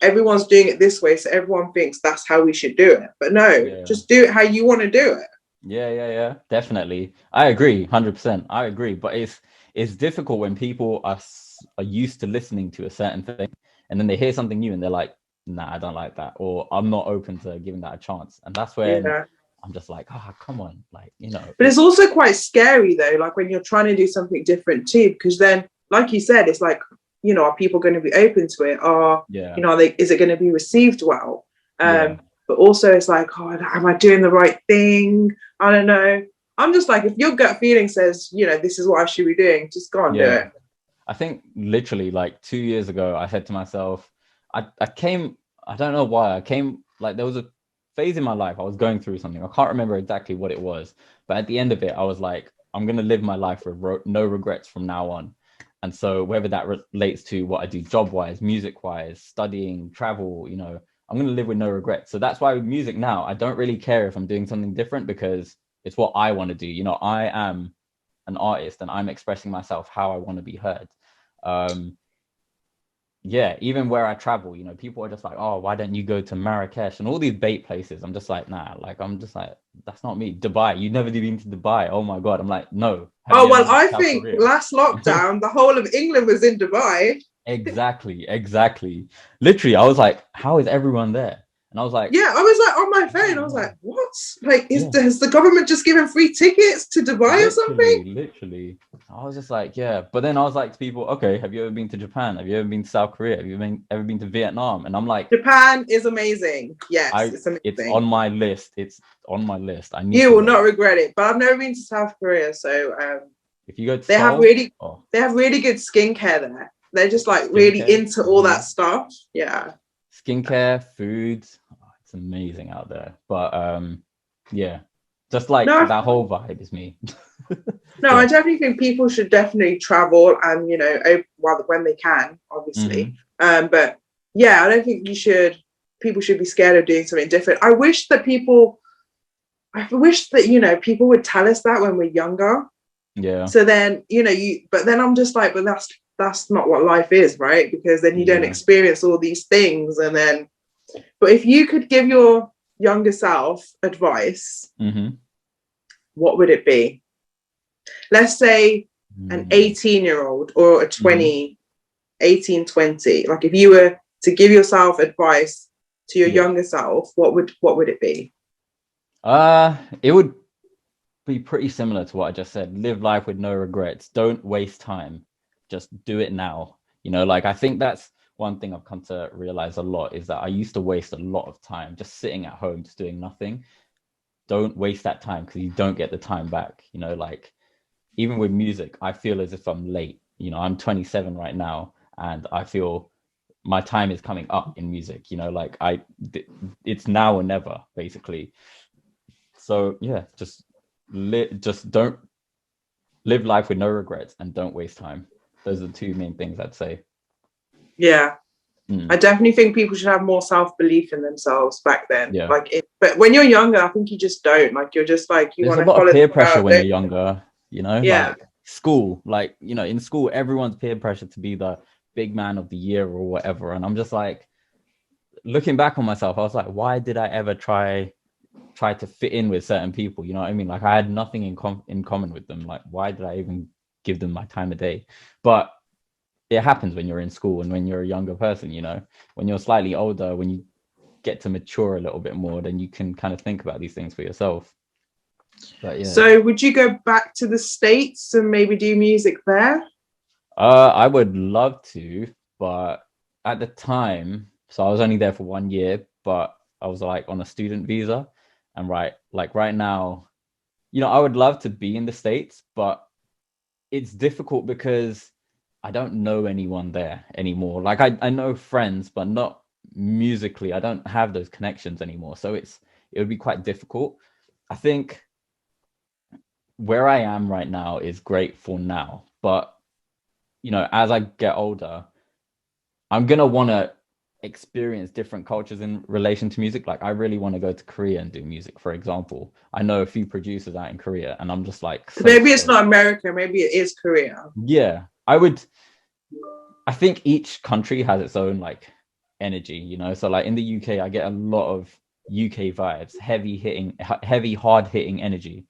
everyone's doing it this way, so everyone thinks that's how we should do it. But no, just do it how you want to do it. Yeah, definitely. I agree, 100%. I agree, but it's difficult when people are used to listening to a certain thing, and then they hear something new and they're like, "Nah, I don't like that," or "I'm not open to giving that a chance." And that's when I'm just like, oh, come on, like, you know. But it's also quite scary though, like when you're trying to do something different too, because then, like you said, it's like, you know, are people going to be open to it? Or, Yeah, you know, is it going to be received well? yeah, But also it's like, oh, am I doing the right thing? I don't know. I'm just like, if your gut feeling says, you know, this is what I should be doing, just go and do yeah. it. I think literally like 2 years ago, I said to myself, I came, I don't know why, I came, like there was a phase in my life, I was going through something. I can't remember exactly what it was, but at the end of it, I was like, I'm going to live my life with no regrets from now on. And so whether that relates to what I do job wise, music wise, studying, travel, you know, I'm going to live with no regrets. So that's why with music now, I don't really care if I'm doing something different because it's what I want to do. You know, I am an artist and I'm expressing myself how I want to be heard. um yeah, even where I travel, you know, people are just like, oh, why don't you go to Marrakesh and all these bait places? I'm just like, nah, like I'm just like, that's not me. Dubai, you never been to Dubai? Oh my god. I'm like, no. Have Oh, you ever well, been to I South think Korea? last lockdown, the whole of England was in Dubai. Exactly, literally. I was like, how is everyone there? And I was like, Yeah, I was like on my oh phone. I was yeah, like, what? Like, yeah, has the government just given free tickets to Dubai or something? literally. I was just like, yeah. But then I was like to people, okay, have you ever been to Japan? Have you ever been to South Korea? Have you ever been to Vietnam? And I'm like, Japan is amazing. Yes, I it's it's on amazing. my list. It's on my list. I need You to will go. not regret it. But I've never been to South Korea, so If you go to they have Seoul, really oh, they have really good skincare there. They're just like really skincare, into all that stuff. Yeah. skincare, foods, oh, it's amazing out there. But yeah, just like No, that whole vibe is me. no, I Yeah. definitely think people should definitely travel and, you know, well, when they can, obviously. Hmm. But yeah, I don't think people should be scared of doing something different. I wish that, you know, people would tell us that when we're younger. Yeah. So then, you know, but then I'm just like, but that's not what life is, right? Because then you don't Yeah. experience all these things. And then, but if you could give your younger self advice, Hmm. what would it be? Let's say an Mm-hmm. 18-year-old or a Mm-hmm. 20. Like if you were to give yourself advice to your Yeah. younger self, what would it be? It would be pretty similar to what I just said. Live life with no regrets. Don't waste time. Just do it now. You know, like I think that's one thing I've come to realize a lot is that I used to waste a lot of time just sitting at home, just doing nothing. Don't waste that time because you don't get the time back. You know, like even with music, I feel as if I'm late. You know, I'm 27 right now, and I feel my time is coming up in music. You know, like it's now or never, basically. So yeah, just don't live life with no regrets and don't waste time. Those are the two main things I'd say. Yeah. I Mm, definitely think people should have more self-belief in themselves back then. yeah. But when you're younger, I think you just don't. Like you're just like you There's want a to lot of follow the peer pressure crowd. when you're younger, you know, Yeah. like school, like, you know, in school, everyone's peer pressure to be the big man of the year or whatever. And I'm just like, looking back on myself, I was like, why did I ever try to fit in with certain people? You know what I mean? Like I had nothing in common with them. Like, why did I even give them my time of day? But it happens when you're in school and when you're a younger person, you know, when you're slightly older, when you get to mature a little bit more, then you can kind of think about these things for yourself. But yeah, So would you go back to the States and maybe do music there? I would love to, but at the time, so I was only there for 1 year, but I was like on a student visa. And right now, you know, I would love to be in the States, but it's difficult because I don't know anyone there anymore. Like I know friends, but not musically. I don't have those connections anymore. So it would be quite difficult. I think where I am right now is great for now. But you know, as I get older, I'm gonna wanna experience different cultures in relation to music. Like I really want to go to Korea and do music, for example. I know a few producers out in Korea and I'm just like so Maybe it's scared. not America, maybe it is Korea. Yeah, I think each country has its own like energy, you know. So like in the UK, I get a lot of UK vibes, heavy, hard hitting energy.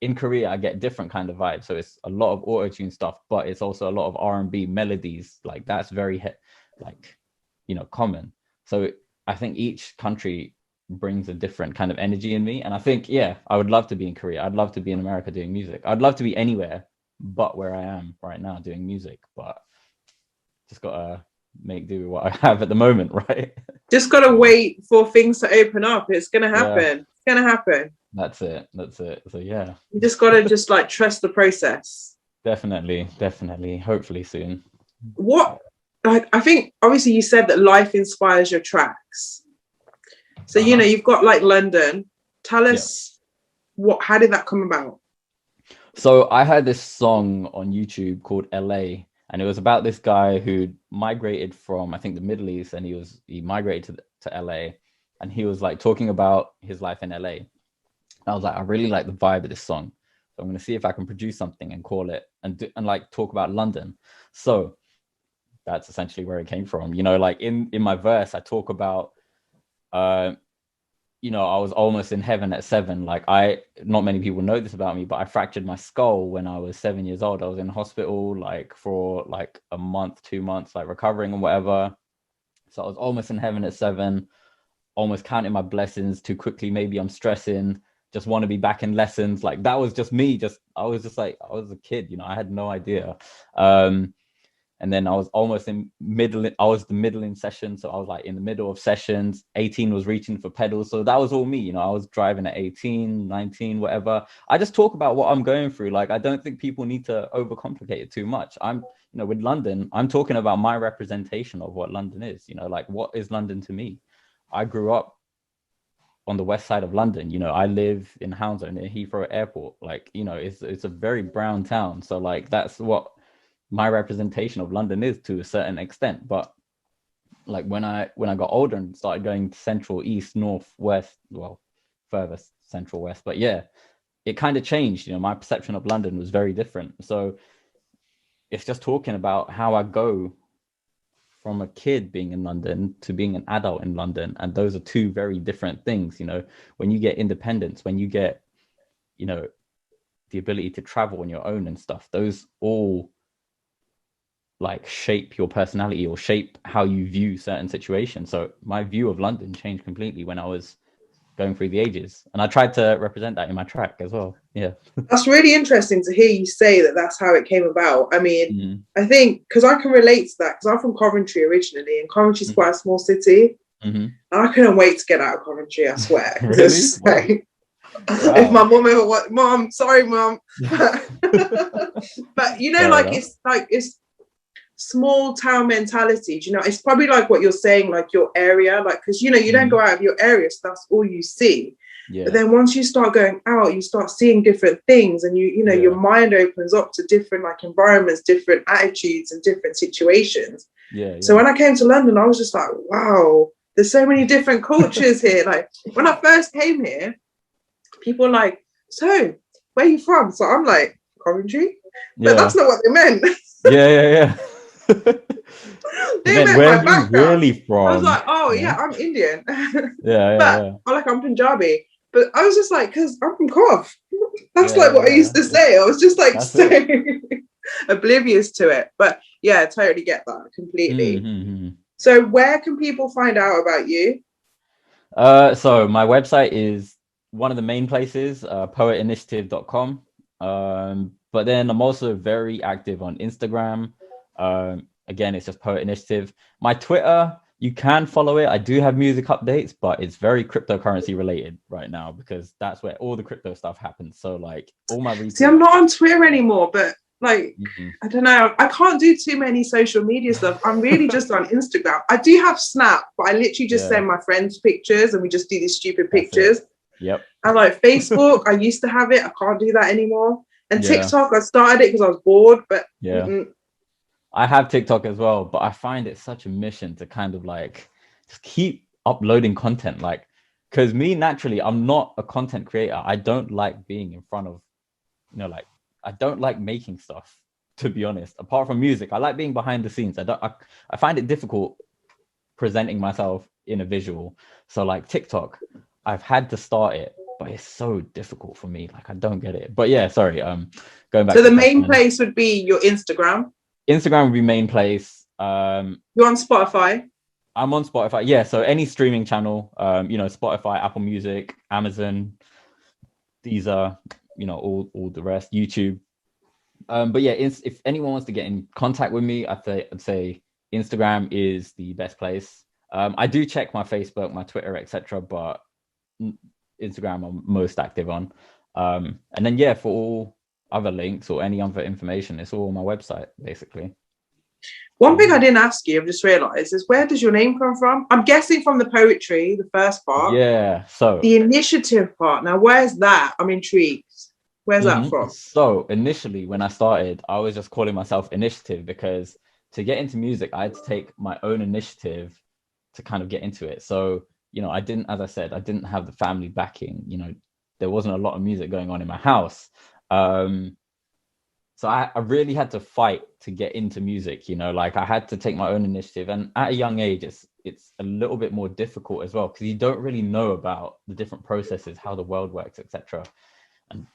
In Korea, I get different kind of vibes. So it's a lot of auto tune stuff, but it's also a lot of R&B melodies. Like that's very like, you know, common. So I think each country brings a different kind of energy in me. And I think, yeah, I would love to be in Korea. I'd love to be in America doing music. I'd love to be anywhere but where I am right now doing music. But just gotta make do with what I have at the moment, right? Just gotta wait for things to open up. It's gonna happen. Yeah. It's gonna happen. That's it. So yeah. You just gotta just like trust the process. Definitely. Hopefully soon. What, like, I think obviously you said that life inspires your tracks. So you know, you've got like London. Tell us how did that come about? So I heard this song on YouTube called LA, and it was about this guy who migrated from, I think, the Middle East, and he migrated to LA, and he was like talking about his life in LA. I was like, I really like the vibe of this song, so I'm going to see if I can produce something and call it and like talk about London. So that's essentially where it came from. You know, like in my verse, I talk about, you know, I was almost in heaven at 7. Like not many people know this about me, but I fractured my skull when I was 7 years old. I was in hospital like for like a month, 2 months, like recovering and whatever. So I was almost in heaven at 7, almost counting my blessings too quickly. Maybe I'm stressing, just want to be back in lessons. Like that was just me. I was just like, I was a kid, you know, I had no idea. And then I was almost I was the middle in session. So I was like in the middle of sessions, 18 was reaching for pedals. So that was all me, you know, I was driving at 18, 19, whatever. I just talk about what I'm going through. Like, I don't think people need to overcomplicate it too much. You know, with London, I'm talking about my representation of what London is, you know, like what is London to me? I grew up on the west side of London. You know, I live in Hounslow near Heathrow Airport. Like, you know, it's a very brown town. So like, that's what my representation of London is to a certain extent. But like when I got older and started going central, east, north, west, well, further central west, but yeah, it kind of changed. You know, my perception of London was very different. So it's just talking about how I go from a kid being in London to being an adult in London, and those are two very different things. You know, when you get independence, when you get, you know, the ability to travel on your own and stuff, those all like shape your personality or shape how you view certain situations. So my view of London changed completely when I was going through the ages, and I tried to represent that in my track as well. Yeah. That's really interesting to hear you say that that's how it came about. I mean, I think because I can relate to that, because I'm from Coventry originally, and Coventry's quite a small city. And I couldn't wait to get out of Coventry, I swear. Really? Like, if my mum ever wants, Mom, sorry, Mum. But you know, fair like enough. It's small town mentality. Do you know, it's probably like what you're saying, like your area, like, because you know, you don't go out of your area, so that's all you see. Yeah. But then once you start going out, you start seeing different things, and you know, your mind opens up to different like environments, different attitudes, and different situations. So when I came to London, I was just like, wow, there's so many different cultures here. Like when I first came here, people were like, so where are you from? So I'm like, Coventry, but that's not what they meant. Yeah. They meant where are you really from? I was like, oh yeah, I'm Indian. But like I'm Punjabi. But I was just like, because I'm from Cov. That's like what I used to say. I was just like so oblivious to it. But yeah, I totally get that completely. So where can people find out about you? So my website is one of the main places, poetinitiative.com. But then I'm also very active on Instagram. Again, it's just Poet Initiative. My Twitter, you can follow it. I do have music updates, but it's very cryptocurrency related right now because that's where all the crypto stuff happens. So like all my See, I'm not on Twitter anymore, but like I don't know, I can't do too many social media stuff. I'm really just on Instagram. I do have Snap, but I literally just send my friends pictures and we just do these stupid pictures. Yep. And like Facebook, I used to have it. I can't do that anymore. And TikTok, I started it because I was bored, but I have TikTok as well, but I find it such a mission to kind of like just keep uploading content. Like, because me naturally, I'm not a content creator. I don't like being in front of, you know, like I don't like making stuff, to be honest. Apart from music, I like being behind the scenes. I find it difficult presenting myself in a visual. So like TikTok, I've had to start it, but it's so difficult for me. Like I don't get it. But yeah, sorry. Going back. So the main place would be your Instagram. Instagram would be main place. You're on Spotify. I'm on Spotify. Yeah, so any streaming channel, Spotify, Apple Music, Amazon, these are, all the rest, YouTube. But yeah, if anyone wants to get in contact with me, I'd say Instagram is the best place. I do check my Facebook, my Twitter, etc., but Instagram I'm most active on. And then yeah, for all other links or any other information, it's all on my website basically. One thing I didn't ask you, I've just realised, is where does your name come from? I'm guessing from the poetry, the first part. Yeah. So the initiative part. Now, where's that? I'm intrigued. Where's that from? So initially, when I started, I was just calling myself Initiative because to get into music, I had to take my own initiative to kind of get into it. So, I didn't, as I said, I didn't have the family backing. There wasn't a lot of music going on in my house. So I really had to fight to get into music, like I had to take my own initiative. And at a young age, it's a little bit more difficult as well because you don't really know about the different processes, how the world works, etc. And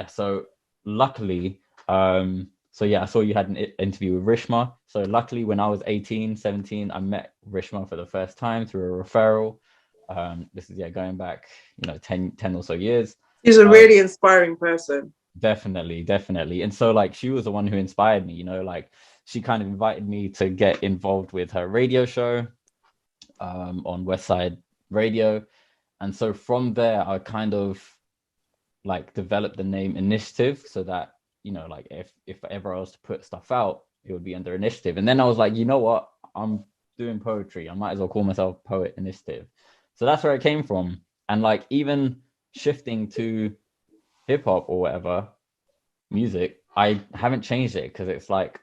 so luckily, I saw you had an interview with Rishma. So luckily when I was 18, 17, I met Rishma for the first time through a referral. This is going back, 10 or so years. He's a really inspiring person. Definitely. And so she was the one who inspired me, she kind of invited me to get involved with her radio show on Westside Radio. And so from there, I kind of developed the name Initiative so that, if ever I was to put stuff out, it would be under Initiative. And then I was like, you know what? I'm doing poetry. I might as well call myself Poet Initiative. So that's where it came from. And even shifting to hip hop or whatever music, I haven't changed it because it's like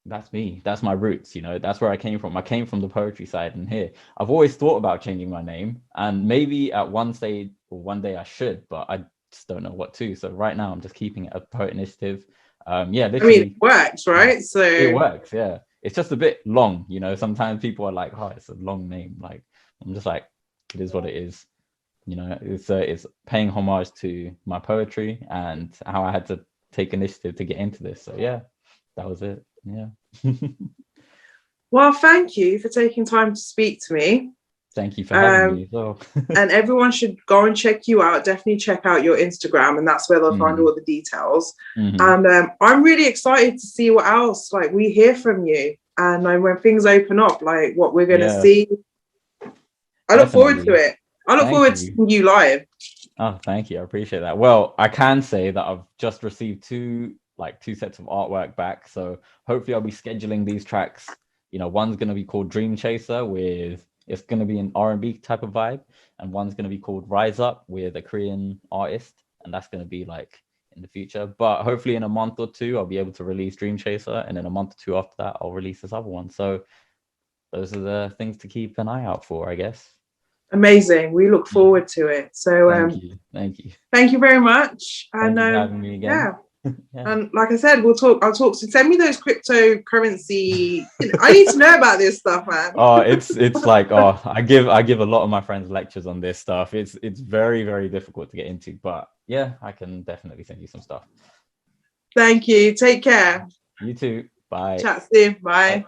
that's me, that's my roots, that's where I came from. I came from the poetry side, and here I've always thought about changing my name, and maybe at one stage or one day I should, but I just don't know what to. So right now I'm just keeping it a Poet Initiative. It works, right? So it works. Yeah, it's just a bit long, sometimes people are like, oh, it's a long name. I'm just like, it is what it is. It's paying homage to my poetry and how I had to take initiative to get into this. So yeah, that was it. Yeah. Well, thank you for taking time to speak to me. Thank you for having me as well. And everyone should go and check you out. Definitely check out your Instagram, and that's where they'll find all the details. And I'm really excited to see what else we hear from you, and when things open up, what we're going to see. I look forward to it. I look forward to seeing you live. Oh, thank you. I appreciate that. Well, I can say that I've just received two sets of artwork back. So hopefully I'll be scheduling these tracks. One's going to be called Dream Chaser it's going to be an R&B type of vibe. And one's going to be called Rise Up with a Korean artist. And that's going to be in the future. But hopefully in a month or two, I'll be able to release Dream Chaser. And in a month or two after that, I'll release this other one. So those are the things to keep an eye out for, I guess. Amazing. We look forward to it. So thank you very much. And thank you for having me again. Yeah. And like I said, I'll talk. So send me those cryptocurrency. I need to know about this stuff, man. I give a lot of my friends lectures on this stuff. It's very, very difficult to get into, but yeah, I can definitely send you some stuff. Thank you. Take care. You too. Bye. Chat soon. Bye.